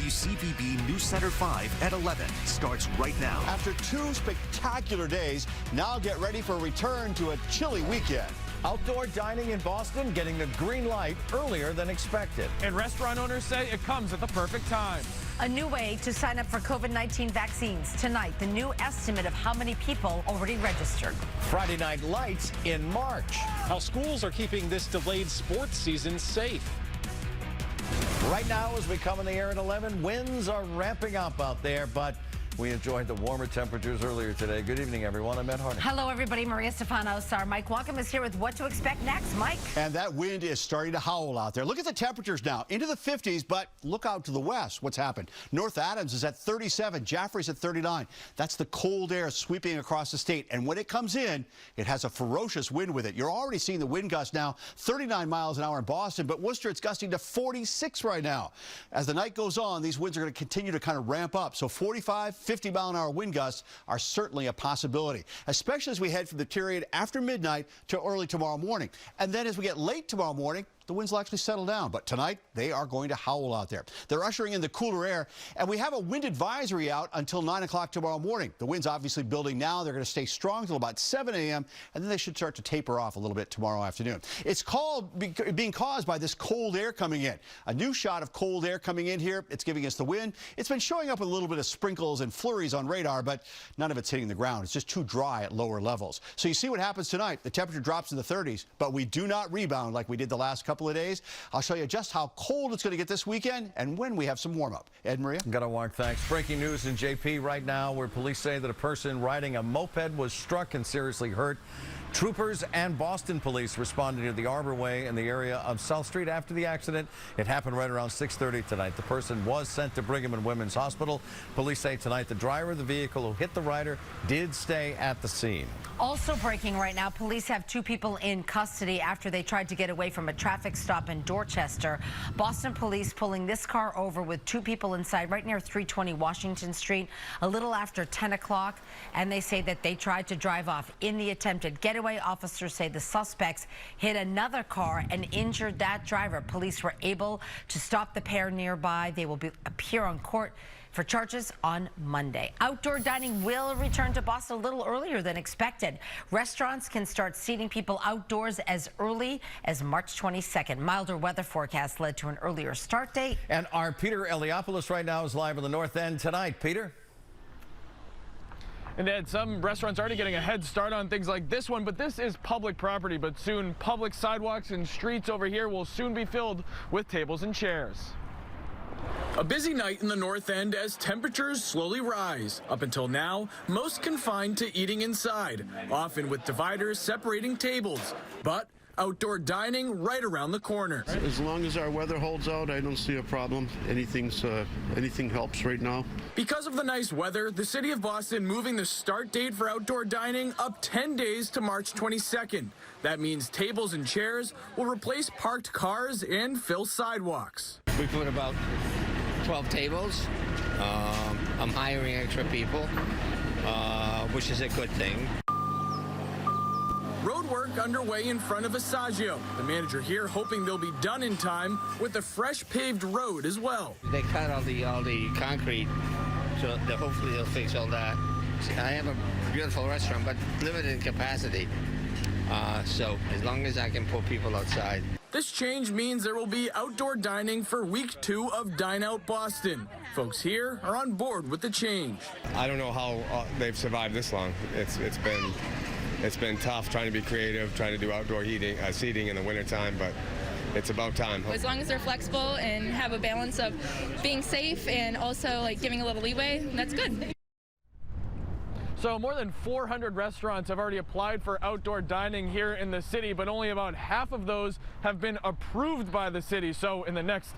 WCVB News Center 5 at 11 starts right now. After 2 spectacular days, now get ready for a return to a chilly weekend. Outdoor dining in Boston getting the green light earlier than expected. And restaurant owners say it comes at the perfect time. A new way to sign up for COVID-19 vaccines. Tonight, the new estimate of how many people already registered. Friday night lights in March. How schools are keeping this delayed sports season safe. Right now, as we come in the air at 11, winds are ramping up out there, but we enjoyed the warmer temperatures earlier today. Good evening, everyone. I'm Ed Harney. Hello, everybody. Maria Stefanos. Our Mike Welcome is here with what to expect next. Mike. And that wind is starting to howl out there. Look at the temperatures now, into the 50s, but look out to the west. What's happened? North Adams is at 37. Jaffrey's at 39. That's the cold air sweeping across the state. And when it comes in, it has a ferocious wind with it. You're already seeing the wind gust now, 39 miles an hour in Boston, but Worcester, it's gusting to 46 right now. As the night goes on, these winds are going to continue to kind of ramp up. So 45, 50-mile-an-hour wind gusts are certainly a possibility, especially as we head from the period after midnight to early tomorrow morning. And then as we get late tomorrow morning, the winds will actually settle down. But tonight, they are going to howl out there. They're ushering in the cooler air, and we have a wind advisory out until 9 o'clock tomorrow morning. The wind's obviously building now. They're going to stay strong until about 7 a.m., and then they should start to taper off a little bit tomorrow afternoon. It's being caused by this cold air coming in. A new shot of cold air coming in here. It's giving us the wind. It's been showing up with a little bit of sprinkles and flurries on radar, but none of it's hitting the ground. It's just too dry at lower levels. So you see what happens tonight. The temperature drops in the 30s, but we do not rebound like we did the last couple of days. I'll show you just how cold it's going to get this weekend and when we have some warm-up. Ed, Maria? Got to walk, thanks. Breaking news in JP right now, where police say that a person riding a moped was struck and seriously hurt. Troopers and Boston police responded near the Arbor Way in the area of South Street after the accident. It happened right around 6:30 tonight. The person was sent to Brigham and Women's Hospital. Police say tonight the driver of the vehicle who hit the rider did stay at the scene. Also breaking right now, police have 2 people in custody after they tried to get away from a traffic stop in Dorchester. Boston police pulling this car over with 2 people inside right near 320 Washington Street a little after 10 o'clock. And they say that they tried to drive off. In the attempted getaway, officers say the suspects hit another car and injured that driver. Police were able to stop the pair nearby. They will appear on court for charges on Monday. Outdoor dining will return to Boston a little earlier than expected. Restaurants can start seating people outdoors as early as March 22nd. Milder weather forecast led to an earlier start date. And our Peter Eliopoulos right now is live in the North End tonight. Peter? And Ed, some restaurants are already getting a head start on things like this one, but this is public property. But soon, public sidewalks and streets over here will soon be filled with tables and chairs. A busy night in the North End as temperatures slowly rise. Up until now, most confined to eating inside, often with dividers separating tables. But outdoor dining right around the corner. As long as our weather holds out, I don't see a problem. Anything helps right now. Because of the nice weather, the city of Boston moving the start date for outdoor dining up 10 days to March 22nd. That means tables and chairs will replace parked cars and fill sidewalks. We put about 12 tables. I'm hiring extra people, which is a good thing. Road work underway in front of Asagio. The manager here hoping they'll be done in time with the fresh paved road as well. They cut all the concrete, so hopefully they'll fix all that. I have a beautiful restaurant, but limited in capacity. So as long as I can put people outside. This change means there will be outdoor dining for week 2 of Dine Out Boston. Folks here are on board with the change. I don't know how they've survived this long. It's been tough trying to be creative, trying to do outdoor seating in the wintertime, but it's about time. As long as they're flexible and have a balance of being safe and also like giving a little leeway, that's good. So more than 400 restaurants have already applied for outdoor dining here in the city, but only about half of those have been approved by the city. So in the next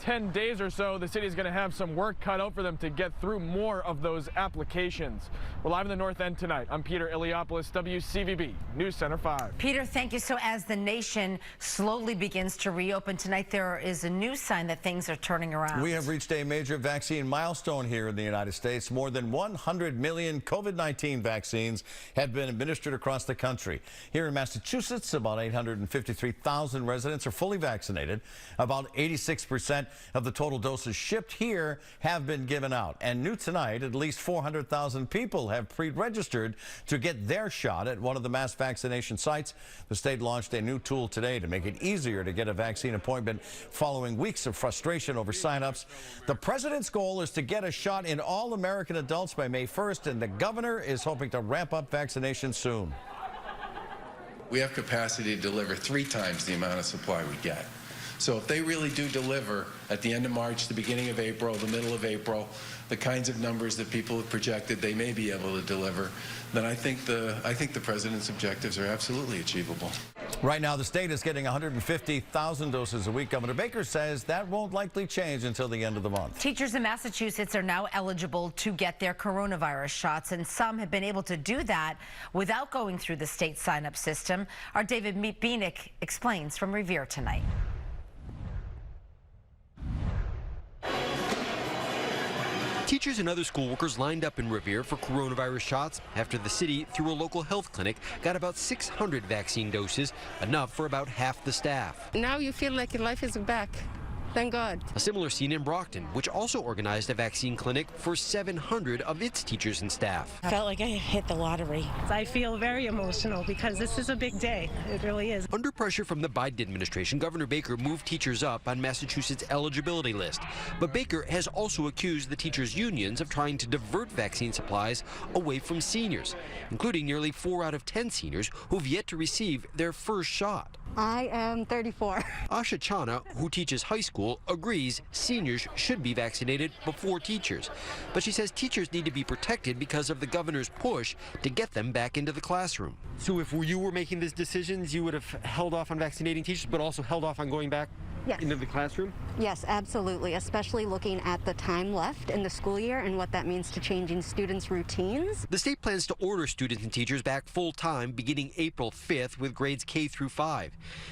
10 days or so, the city is going to have some work cut out for them to get through more of those applications. We're live in the North End tonight. I'm Peter Eliopoulos, WCVB News Center 5. Peter, thank you. So as the nation slowly begins to reopen tonight, there is a new sign that things are turning around. We have reached a major vaccine milestone here in the United States. More than 100 million COVID-19 COVID-19 vaccines have been administered across the country. Here in Massachusetts, about 853,000 residents are fully vaccinated. About 86% of the total doses shipped here have been given out. And new tonight, at least 400,000 people have pre-registered to get their shot at one of the mass vaccination sites. The state launched a new tool today to make it easier to get a vaccine appointment following weeks of frustration over sign-ups. The president's goal is to get a shot in all American adults by May 1st, and the governor is hoping to ramp up vaccination soon. We have capacity to deliver 3 times the amount of supply we get. So if they really do deliver at the end of March, the beginning of April, the middle of April, the kinds of numbers that people have projected they may be able to deliver, then I think the president's objectives are absolutely achievable. Right now, the state is getting 150,000 doses a week. Governor Baker says that won't likely change until the end of the month. Teachers in Massachusetts are now eligible to get their coronavirus shots, and some have been able to do that without going through the state sign-up system. Our David Bienick explains from Revere tonight. Teachers and other school workers lined up in Revere for coronavirus shots after the city, through a local health clinic, got about 600 vaccine doses, enough for about half the staff. Now you feel like your life is back. Thank God. A similar scene in Brockton, which also organized a vaccine clinic for 700 of its teachers and staff. I felt like I hit the lottery. I feel very emotional because this is a big day. It really is. Under pressure from the Biden administration, Governor Baker moved teachers up on Massachusetts' eligibility list. But Baker has also accused the teachers' unions of trying to divert vaccine supplies away from seniors, including nearly 4 out of 10 seniors who've yet to receive their first shot. I am 34. Asha Chana, who teaches high school, agrees seniors should be vaccinated before teachers. But she says teachers need to be protected because of the governor's push to get them back into the classroom. So if you were making these decisions, you would have held off on vaccinating teachers, but also held off on going back into the classroom? Yes, absolutely, especially looking at the time left in the school year and what that means to changing students' routines. The state plans to order students and teachers back full-time beginning April 5th with grades K through 5.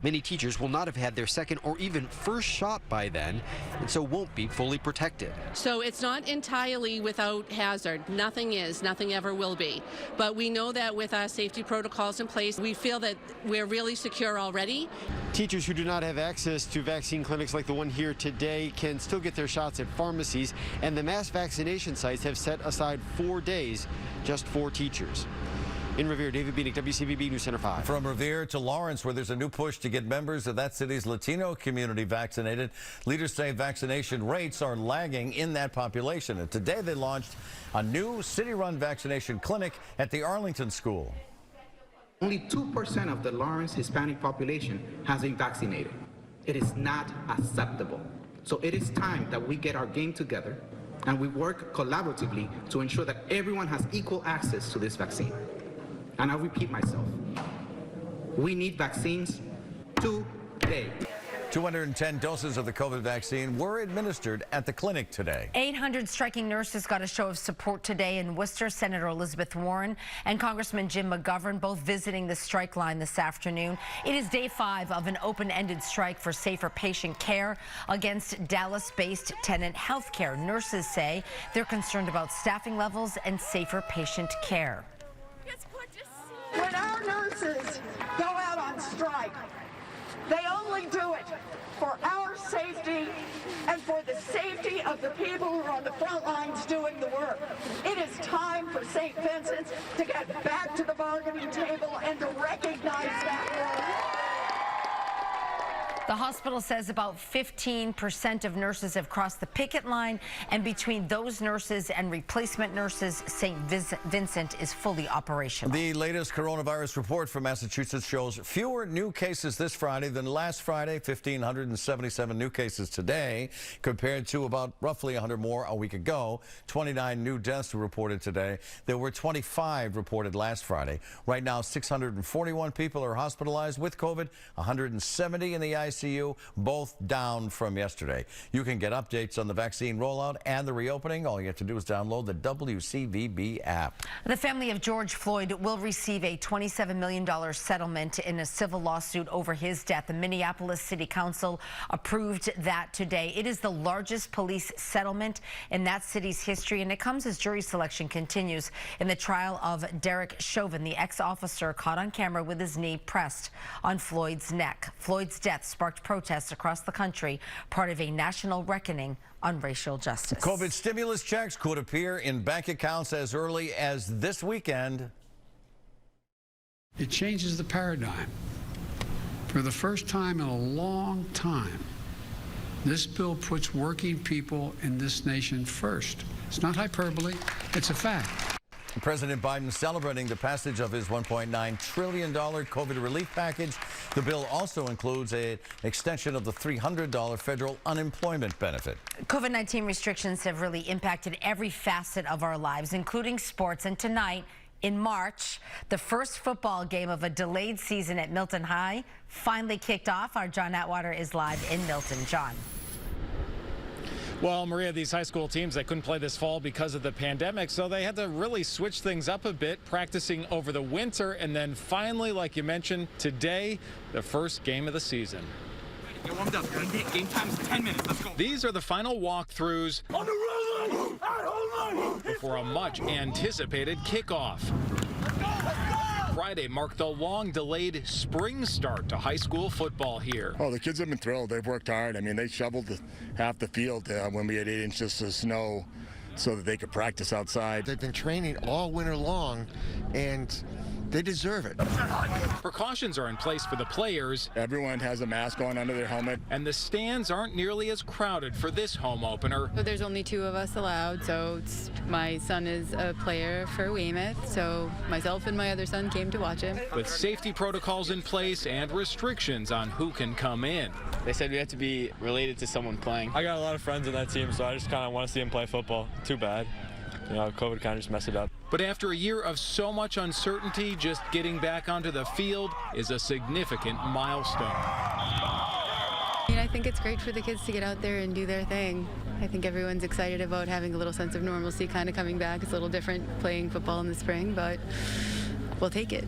Many teachers will not have had their second or even first shot by then, and so won't be fully protected. So it's not entirely without hazard. Nothing is, nothing ever will be. But we know that with our safety protocols in place, we feel that we're really secure already. Teachers who do not have access to vaccine clinics like the one here today can still get their shots at pharmacies, and the mass vaccination sites have set aside 4 days just for teachers. In Revere, David Bienick, WCVB News Center 5. From Revere to Lawrence, where there's a new push to get members of that city's Latino community vaccinated. Leaders say vaccination rates are lagging in that population. And today they launched a new city-run vaccination clinic at the Arlington School. Only 2% of the Lawrence Hispanic population has been vaccinated. It is not acceptable. So it is time that we get our game together and we work collaboratively to ensure that everyone has equal access to this vaccine. And I'll repeat myself. We need vaccines today. 210 doses of the COVID vaccine were administered at the clinic today. 800 striking nurses got a show of support today in Worcester. Senator Elizabeth Warren and Congressman Jim McGovern both visiting the strike line this afternoon. It is day 5 of an open-ended strike for safer patient care against Dallas-based Tenet Healthcare. Nurses say they're concerned about staffing levels and safer patient care. When our nurses go out on strike, they only do it for our safety and for the safety of the people who are on the front lines doing the work. It is time for St. Vincent's to get back to the bargaining table and to recognize that role. The hospital says about 15% of nurses have crossed the picket line, and between those nurses and replacement nurses, St. Vincent is fully operational. The latest coronavirus report from Massachusetts shows fewer new cases this Friday than last Friday, 1,577 new cases today, compared to about roughly 100 more a week ago. 29 new deaths were reported today. There were 25 reported last Friday. Right now, 641 people are hospitalized with COVID, 170 in the ICU. ICU, both down from yesterday. You can get updates on the vaccine rollout and the reopening. All you have to do is download the WCVB app. The family of George Floyd will receive a $27 million settlement in a civil lawsuit over his death. The Minneapolis City Council approved that today. It is the largest police settlement in that city's history, and it comes as jury selection continues in the trial of Derek Chauvin, the ex-officer caught on camera with his knee pressed on Floyd's neck. Floyd's death sparked protests across the country, part of a national reckoning on racial justice. COVID stimulus checks could appear in bank accounts as early as this weekend. It changes the paradigm. For the first time in a long time, this bill puts working people in this nation first. It's not hyperbole, it's a fact. President Biden celebrating the passage of his $1.9 trillion COVID relief package. The bill also includes an extension of the $300 federal unemployment benefit. COVID-19 restrictions have really impacted every facet of our lives, including sports. And tonight, in March, the first football game of a delayed season at Milton High finally kicked off. Our John Atwater is live in Milton. John. Well, Maria, these high school teams, they couldn't play this fall because of the pandemic, so they had to really switch things up a bit, practicing over the winter, and then finally, like you mentioned, today, the first game of the season. Get warmed up. Game time's 10 minutes. Let's go. These are the final walkthroughs on the road before a much-anticipated kickoff. Friday marked the long-delayed spring start to high school football here. Oh, the kids have been thrilled. They've worked hard. I mean, they shoveled half the field when we had 8 inches of snow so that they could practice outside. They've been training all winter long, and they deserve it. Precautions are in place for the players. Everyone has a mask on under their helmet. And the stands aren't nearly as crowded for this home opener. So there's only 2 of us allowed, so my son is a player for Weymouth, so myself and my other son came to watch him. With safety protocols in place and restrictions on who can come in. They said we have to be related to someone playing. I got a lot of friends on that team, so I just kind of want to see them play football. Too bad. You know, COVID kind of just messed it up. But after a year of so much uncertainty, just getting back onto the field is a significant milestone. I mean, I think it's great for the kids to get out there and do their thing. I think everyone's excited about having a little sense of normalcy kind of coming back. It's a little different playing football in the spring, but we'll take it.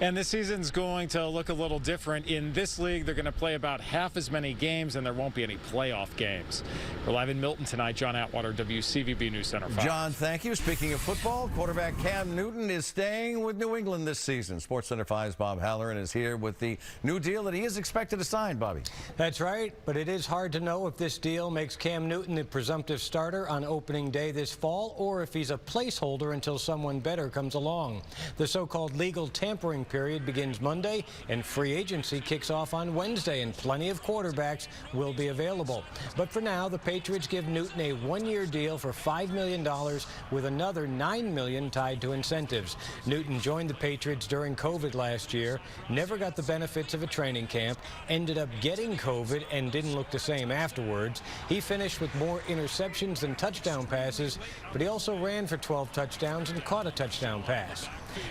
And this season's going to look a little different. In this league, they're going to play about half as many games, and there won't be any playoff games. We're live in Milton tonight. John Atwater, WCVB News Center 5. John, thank you. Speaking of football, quarterback Cam Newton is staying with New England this season. Sports Center 5's Bob Halloran is here with the new deal that he is expected to sign, Bobby. That's right, but it is hard to know if this deal makes Cam Newton the presumptive starter on opening day this fall, or if he's a placeholder until someone better comes along. The so-called legal tampering period begins Monday, and free agency kicks off on Wednesday, and plenty of quarterbacks will be available. But for now, the Patriots give Newton a one-year deal for $5 million with another $9 million tied to incentives. Newton joined the Patriots during COVID last year, never got the benefits of a training camp, ended up getting COVID and didn't look the same afterwards. He finished with more interceptions than touchdown passes, but he also ran for 12 touchdowns and caught a touchdown pass.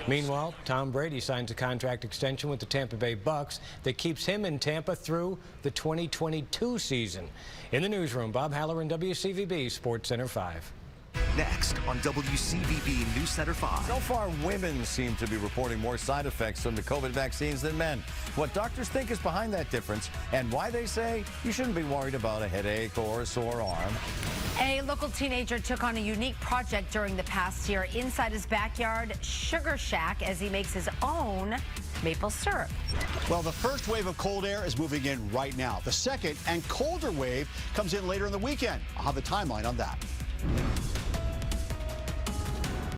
Meanwhile, Tom Brady signs a contract extension with the Tampa Bay Bucks that keeps him in Tampa through the 2022 season. In the newsroom, Bob Halloran, WCVB Sports Center 5. Next on WCVB News Center 5. So far, women seem to be reporting more side effects from the COVID vaccines than men. What doctors think is behind that difference, and why they say you shouldn't be worried about a headache or a sore arm. A local teenager took on a unique project during the past year inside his backyard sugar shack as he makes his own maple syrup. Well, the first wave of cold air is moving in right now. The second and colder wave comes in later in the weekend. I'll have the timeline on that.